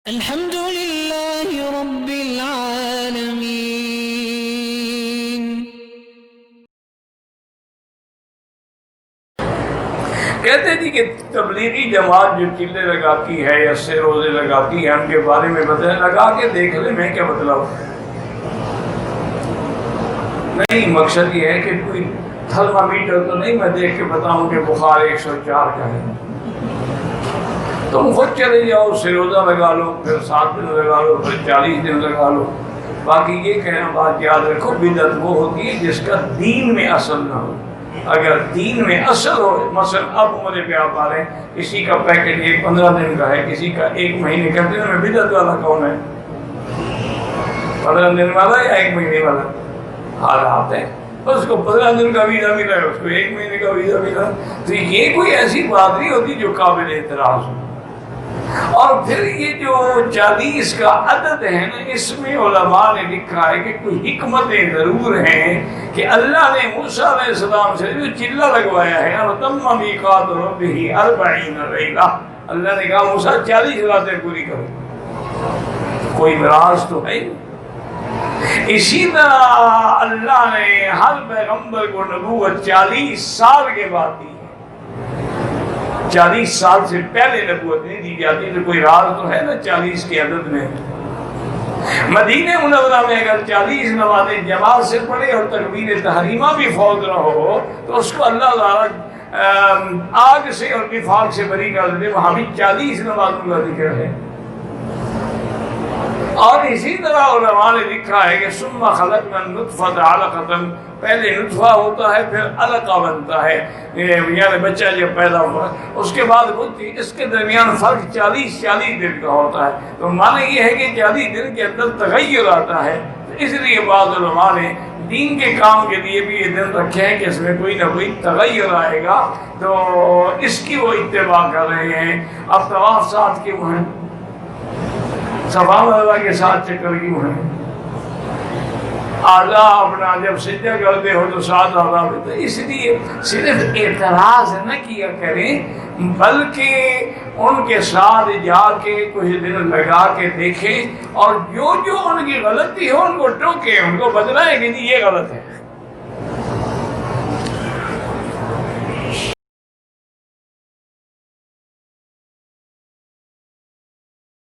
الحمد لله رب العالمين. کہتے جی کہ تبلیغی جماعت جو چلے لگاتی ہے یا سے روزے لگاتی ہے ان کے بارے میں بتائیں، لگا کے دیکھ لیں میں کیا مطلب نہیں. مقصد یہ ہے کہ کوئی تھرمامیٹر تو نہیں میں دیکھ کے بتاؤں کہ بخار 104 کا ہے. تم خود چلے جاؤ، سے روزہ لگا لو، پھر 7 دن لگا لو، پھر 40 دن لگا لو. باقی یہ کہنا بات یاد رکھو، بدعت وہ ہوتی ہے جس کا دین میں اصل نہ ہو. اگر دین میں اصل ہو، مثلا اب عمرے پہ آپ آ رہے ہیں، کسی کا پیکج 15 دن کا ہے، کسی کا 1 مہینے کا. دن میں بدعت والا کون ہے؟ 15 دن والا یا 1 مہینے والا؟ حالات ہے، اس کو 15 دن کا ویزا ملا ہے، اس کو 1 مہینے کا ویزا ملا. تو یہ کوئی ایسی بات نہیں ہوتی جو قابل اعتراض ہو. اور پھر یہ جو 40 کا عدد ہے نا، اس میں علماء نے لکھا ہے کہ کوئی حکمتیں ضرور ہیں کہ اللہ نے موسیٰ علیہ السلام سے جو چلہ لگوایا ہے، وَتَمَّ مِيقَاتُ رَبِّهِ 40 لَيْلَةً، اللہ نے کہا موسیٰ 40 راتیں پوری کرو. کوئی راز تو ہے. اسی طرح اللہ نے ہر پیغمبر کو نبوت 40 سال کے بعد دی. 40 سال سے پہلے نبوت نہیں دی جاتی. تو کوئی راز تو ہے نا 40 کے عدد میں. مدینہ منورہ میں اگر 40 نمازیں جماعت سے پڑھے اور تکبیر تحریمہ بھی فوت نہ ہو تو اس کو اللہ تعالیٰ آگ سے اور نفاق سے بری کر دے. وہاں بھی 40 نمازوں کا ذکر ہے. اور اسی طرح علماء نے لکھا ہے کہ ثم خلقنا النطفة علقة، پہلے نطفہ ہوتا ہے پھر علقہ بنتا ہے، یعنی بچہ جب پیدا ہوا اس کے بعد مدتی، اس کے درمیان فرق 40 دن کا ہوتا ہے. تو معنی یہ ہے کہ 40 دن کے اندر تغیر آتا ہے. اس لیے بعض علماء نے دین کے کام کے لیے بھی یہ دن رکھے ہیں کہ اس میں کوئی نہ کوئی تغیر آئے گا، تو اس کی وہ اتباع کر رہے ہیں. اب طواف ساتھ کیوں ہیں؟ صفا مروا کے ساتھ چکر کیوں ہیں؟ اعلیٰ اپنا جب سجدہ کرتے ہو تو 7 اعلیٰ ہوتے. اس لیے صرف اعتراض نہ کیا کریں، بلکہ ان کے ساتھ جا کے کچھ دن لگا کے دیکھیں، اور جو ان کی غلطی ہو ان کو ٹوکیں، ان کو بتلائیں کہ یہ غلط ہے.